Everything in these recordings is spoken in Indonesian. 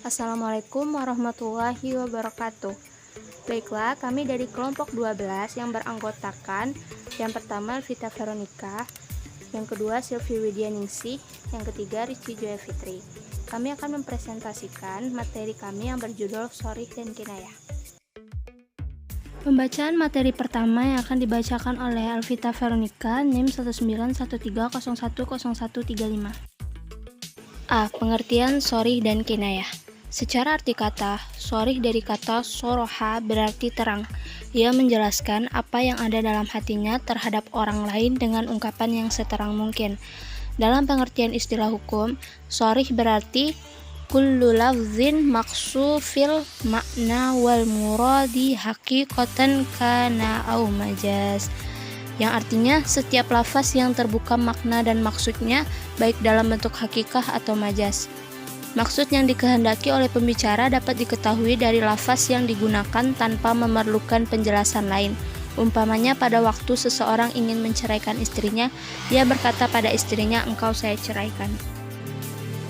Assalamualaikum warahmatullahi wabarakatuh. Baiklah, kami dari kelompok 12 yang beranggotakan yang pertama Vita Veronica, yang kedua Sylvie Widyaningsih, yang ketiga Rizky Joya Fitri. Kami akan mempresentasikan materi kami yang berjudul Shorih dan Kinayah. Pembacaan materi pertama yang akan dibacakan oleh Alvita Veronica, NIM 19130100135. A. Pengertian shorih dan kinayah. Secara arti kata, shorih dari kata soroha berarti terang. Ia menjelaskan apa yang ada dalam hatinya terhadap orang lain dengan ungkapan yang seterang mungkin. Dalam pengertian istilah hukum, shorih berarti kullu lafzin maksufil makna wal muradi haqiqatan kana au majaz, yang artinya setiap lafaz yang terbuka makna dan maksudnya baik dalam bentuk hakikah atau majaz. Maksud yang dikehendaki oleh pembicara dapat diketahui dari lafaz yang digunakan tanpa memerlukan penjelasan lain. Umpamanya pada waktu seseorang ingin menceraikan istrinya, ia berkata pada istrinya, "Engkau saya ceraikan."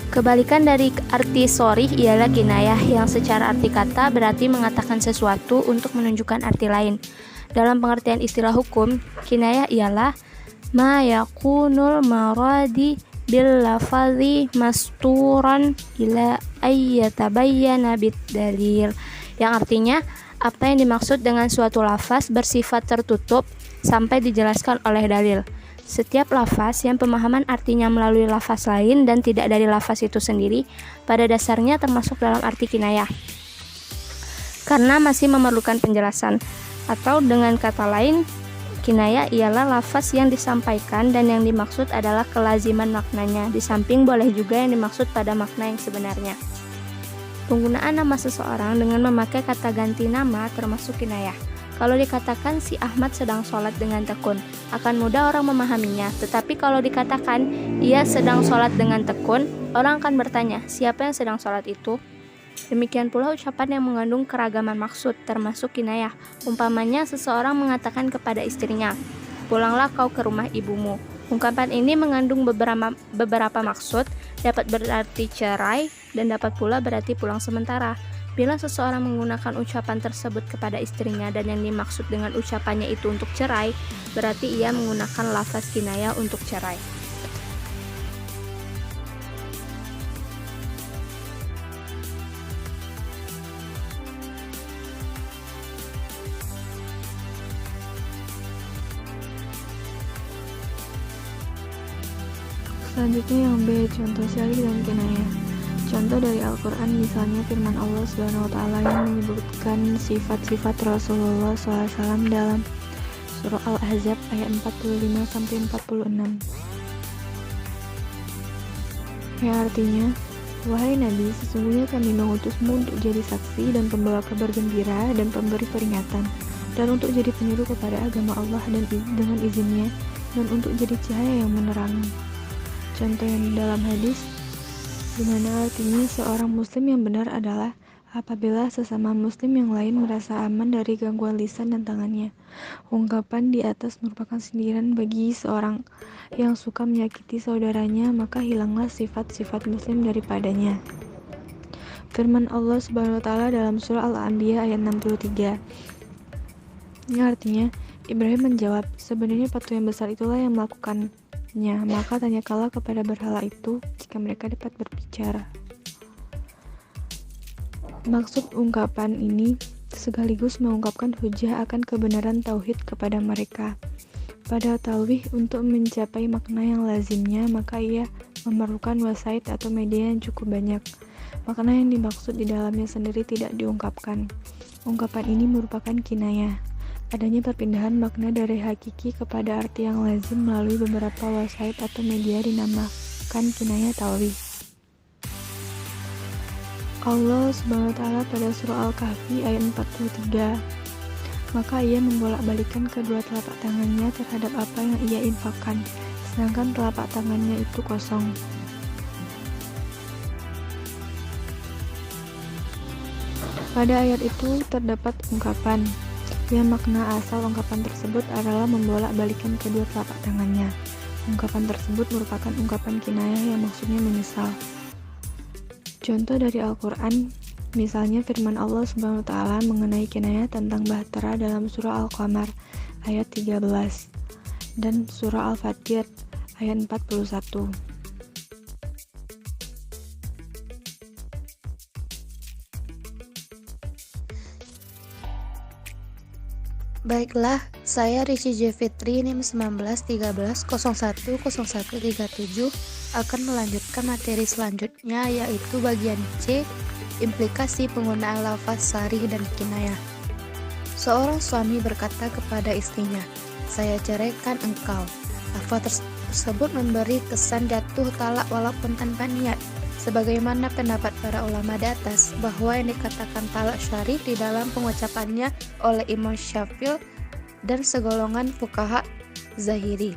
Kebalikan dari arti shorih ialah kinayah, yang secara arti kata berarti mengatakan sesuatu untuk menunjukkan arti lain. Dalam pengertian istilah hukum, kinayah ialah ma yakunul maradi bil lafazi masturan ila ayyatabayyana bid dalil, yang artinya apa yang dimaksud dengan suatu lafaz bersifat tertutup sampai dijelaskan oleh dalil. Setiap lafaz yang pemahaman artinya melalui lafaz lain dan tidak dari lafaz itu sendiri pada dasarnya termasuk dalam arti kinayah karena masih memerlukan penjelasan. Atau dengan kata lain, kinayah ialah lafaz yang disampaikan dan yang dimaksud adalah kelaziman maknanya, di samping boleh juga yang dimaksud pada makna yang sebenarnya. Penggunaan nama seseorang dengan memakai kata ganti nama termasuk kinayah. Kalau dikatakan si Ahmad sedang sholat dengan tekun, akan mudah orang memahaminya. Tetapi kalau dikatakan ia sedang sholat dengan tekun, orang akan bertanya, siapa yang sedang sholat itu? Demikian pula ucapan yang mengandung keragaman maksud, termasuk kinayah. Umpamanya seseorang mengatakan kepada istrinya, "Pulanglah kau ke rumah ibumu." Ungkapan ini mengandung beberapa maksud, dapat berarti cerai dan dapat pula berarti pulang sementara. Bila seseorang menggunakan ucapan tersebut kepada istrinya dan yang dimaksud dengan ucapannya itu untuk cerai, berarti ia menggunakan lafaz kinayah untuk cerai. Selanjutnya yang B, contoh shorih dan kinayah. Contoh dari Al-Quran misalnya firman Allah SWT yang menyebutkan sifat-sifat Rasulullah SAW dalam surah Al-Ahzab ayat 45-46. Yang artinya, "Wahai Nabi, sesungguhnya kami mengutusmu untuk jadi saksi dan pembawa kabar gembira dan pemberi peringatan, dan untuk jadi penyeru kepada agama Allah dan dengan izinnya, dan untuk jadi cahaya yang menerangi." Contoh yang dalam hadis, di mana artinya seorang muslim yang benar adalah apabila sesama muslim yang lain merasa aman dari gangguan lisan dan tangannya. Ungkapan di atas merupakan sindiran bagi seorang yang suka menyakiti saudaranya, maka hilanglah sifat-sifat muslim daripadanya. Firman Allah SWT dalam surah Al-Anbiya ayat 63. Ini artinya, Ibrahim menjawab, "Sebenarnya patung yang besar itulah yang melakukannya, maka tanyakanlah kepada berhala itu jika mereka dapat berbicara." Maksud ungkapan ini sekaligus mengungkapkan hujah akan kebenaran tauhid kepada mereka. Pada talwih untuk mencapai makna yang lazimnya, maka ia memerlukan wasaid atau media yang cukup banyak. Makna yang dimaksud di dalamnya sendiri tidak diungkapkan. Ungkapan ini merupakan kinayah. Adanya perpindahan makna dari hakiki kepada arti yang lazim melalui beberapa wasaid atau media dinamakan kinayah talwih. Allah SWT pada surah Al-Kahfi ayat 43, maka ia membolak-balikan kedua telapak tangannya terhadap apa yang ia infakkan, sedangkan telapak tangannya itu kosong. Pada ayat itu terdapat ungkapan yang makna asal ungkapan tersebut adalah membolak-balikan kedua telapak tangannya. Ungkapan tersebut merupakan ungkapan kinayah yang maksudnya menyesal. Contoh dari Al-Quran, misalnya firman Allah Subhanahu wa Ta'ala mengenai kinayah tentang bahtera dalam surah Al-Qamar ayat 13 dan surah Al-Fatir ayat 41. Baiklah, saya Rici J. Fitri NIM 1913010137 akan melanjutkan materi selanjutnya, yaitu bagian C, implikasi penggunaan lafaz sarih dan kinayah. Seorang suami berkata kepada istrinya, "Saya ceraikan engkau." Lafaz tersebut memberi kesan jatuh talak walaupun tanpa niat. Sebagaimana pendapat para ulama di atas, bahwa yang dikatakan talak syarih di dalam pengucapannya oleh Imam Syafi'i dan segolongan fuqaha Zahiri.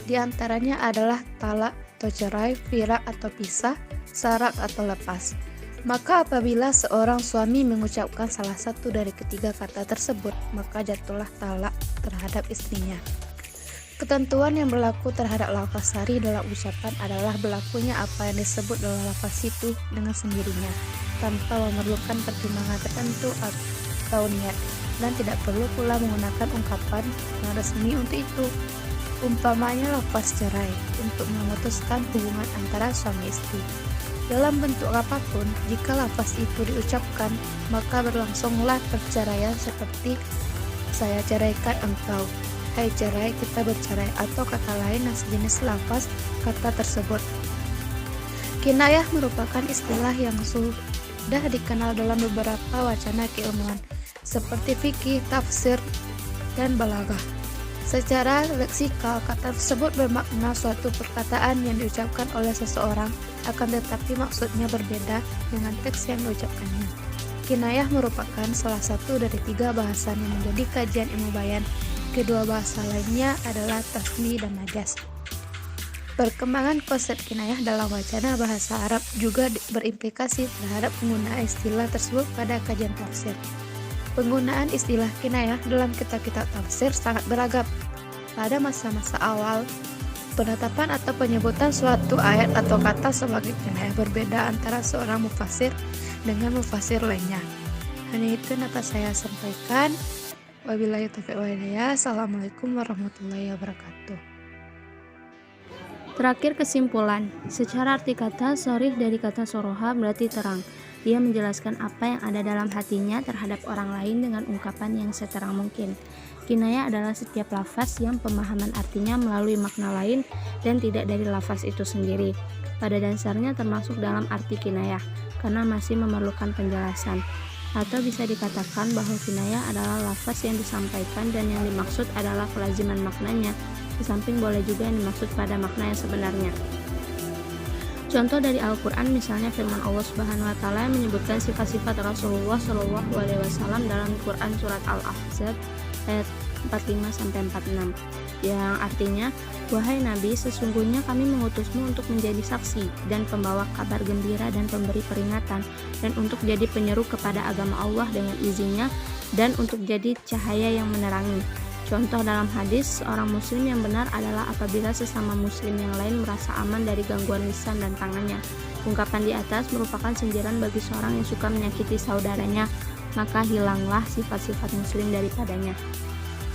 Di antaranya adalah talak atau cerai, firak atau pisah, sarak atau lepas. Maka apabila seorang suami mengucapkan salah satu dari ketiga kata tersebut, maka jatuhlah talak terhadap istrinya. Ketentuan yang berlaku terhadap lafaz sarih dalam ucapan adalah berlakunya apa yang disebut dalam lafaz itu dengan sendirinya, tanpa memerlukan pertimbangan tertentu atau niat, dan tidak perlu pula menggunakan ungkapan yang resmi untuk itu. Umpamanya lafaz cerai untuk memutuskan hubungan antara suami istri. Dalam bentuk apapun, jika lafaz itu diucapkan, maka berlangsunglah perceraian seperti "Saya ceraikan engkau", "Hai cerai, kita bercerai", atau kata lain yang sejenis lafaz kata tersebut. Kinayah merupakan istilah yang sudah dikenal dalam beberapa wacana keilmuan, seperti fikih, tafsir, dan balaghah. Secara leksikal, kata tersebut bermakna suatu perkataan yang diucapkan oleh seseorang, akan tetapi maksudnya berbeda dengan teks yang diucapkannya. Kinayah merupakan salah satu dari 3 bahasan yang menjadi kajian ilmu bayan. Kedua bahasa lainnya adalah tasbih dan majas. Perkembangan konsep kinayah dalam wacana bahasa Arab juga berimplikasi terhadap penggunaan istilah tersebut pada kajian tafsir. Penggunaan istilah kinayah dalam kitab-kitab tafsir sangat beragam. Pada masa-masa awal, penetapan atau penyebutan suatu ayat atau kata sebagai kinayah berbeda antara seorang mufassir dengan mufassir lainnya. Hanya itu yang dapat saya sampaikan. Wabillahi taufiq wal hidayah. Assalamualaikum warahmatullahi wabarakatuh. Terakhir kesimpulan, secara arti kata, sorih dari kata soroha berarti terang. Dia menjelaskan apa yang ada dalam hatinya terhadap orang lain dengan ungkapan yang seterang mungkin. Kinayah adalah setiap lafaz yang pemahaman artinya melalui makna lain dan tidak dari lafaz itu sendiri. Pada dasarnya termasuk dalam arti kinayah, karena masih memerlukan penjelasan. Atau bisa dikatakan bahwa kinayah adalah lafaz yang disampaikan dan yang dimaksud adalah kelaziman maknanya, di samping boleh juga yang dimaksud pada makna yang sebenarnya. Contoh dari Al-Quran misalnya firman Allah Subhanahu wa Ta'ala yang menyebutkan sifat-sifat Rasulullah SAW dalam Quran surat Al-Ahzab ayat 45-46, yang artinya, "Wahai Nabi, sesungguhnya kami mengutusmu untuk menjadi saksi dan pembawa kabar gembira dan pemberi peringatan, dan untuk jadi penyeru kepada agama Allah dengan izinnya, dan untuk jadi cahaya yang menerangi." Contoh dalam hadis, seorang muslim yang benar adalah apabila sesama muslim yang lain merasa aman dari gangguan lisan dan tangannya. Ungkapan di atas merupakan sindiran bagi seorang yang suka menyakiti saudaranya, maka hilanglah sifat-sifat muslim daripadanya.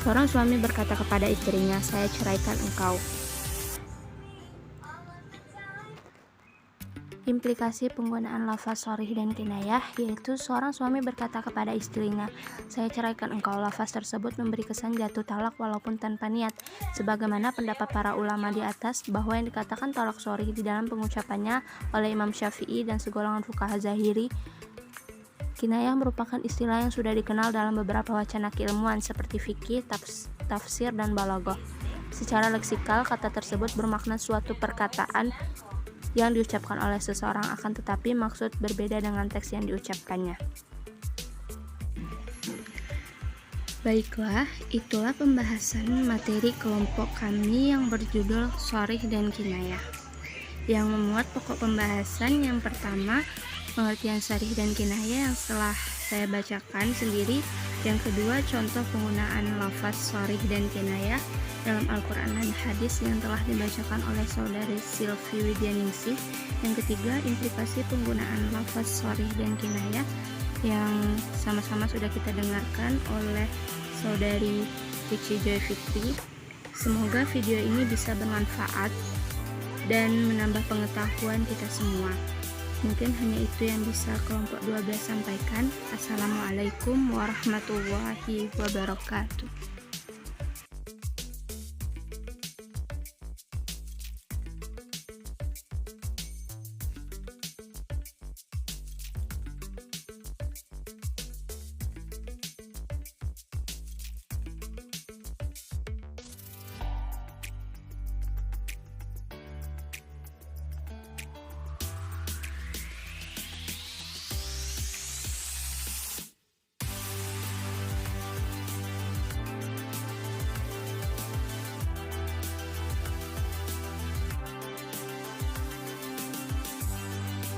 Seorang suami berkata kepada istrinya, "Saya ceraikan engkau." Implikasi penggunaan lafaz sorih dan kinayah, yaitu seorang suami berkata kepada istrinya, "Saya ceraikan engkau." Lafaz tersebut memberi kesan jatuh talak walaupun tanpa niat, sebagaimana pendapat para ulama di atas bahwa yang dikatakan talak sorih di dalam pengucapannya oleh Imam Syafi'i dan segolongan fuqaha Zahiri. Kinayah merupakan istilah yang sudah dikenal dalam beberapa wacana keilmuan seperti fikih, tafsir, dan balaghah. Secara leksikal, kata tersebut bermakna suatu perkataan yang diucapkan oleh seseorang, akan tetapi maksud berbeda dengan teks yang diucapkannya. Baiklah, itulah pembahasan materi kelompok kami yang berjudul sorih dan kinayah, yang memuat pokok pembahasan yang pertama, pengertian sorih dan kinayah yang setelah saya bacakan sendiri Yang kedua, contoh penggunaan lafaz sharih dan kinayah dalam Al-Quran dan hadis yang telah dibacakan oleh saudari Sylvie Widyaningsih. Yang ketiga, implikasi penggunaan lafaz sharih dan kinayah yang sama-sama sudah kita dengarkan oleh saudari Vici Joy Fitri. Semoga video ini bisa bermanfaat dan menambah pengetahuan kita semua. Mungkin hanya itu yang bisa kelompok 12 sampaikan. Assalamualaikum warahmatullahi wabarakatuh.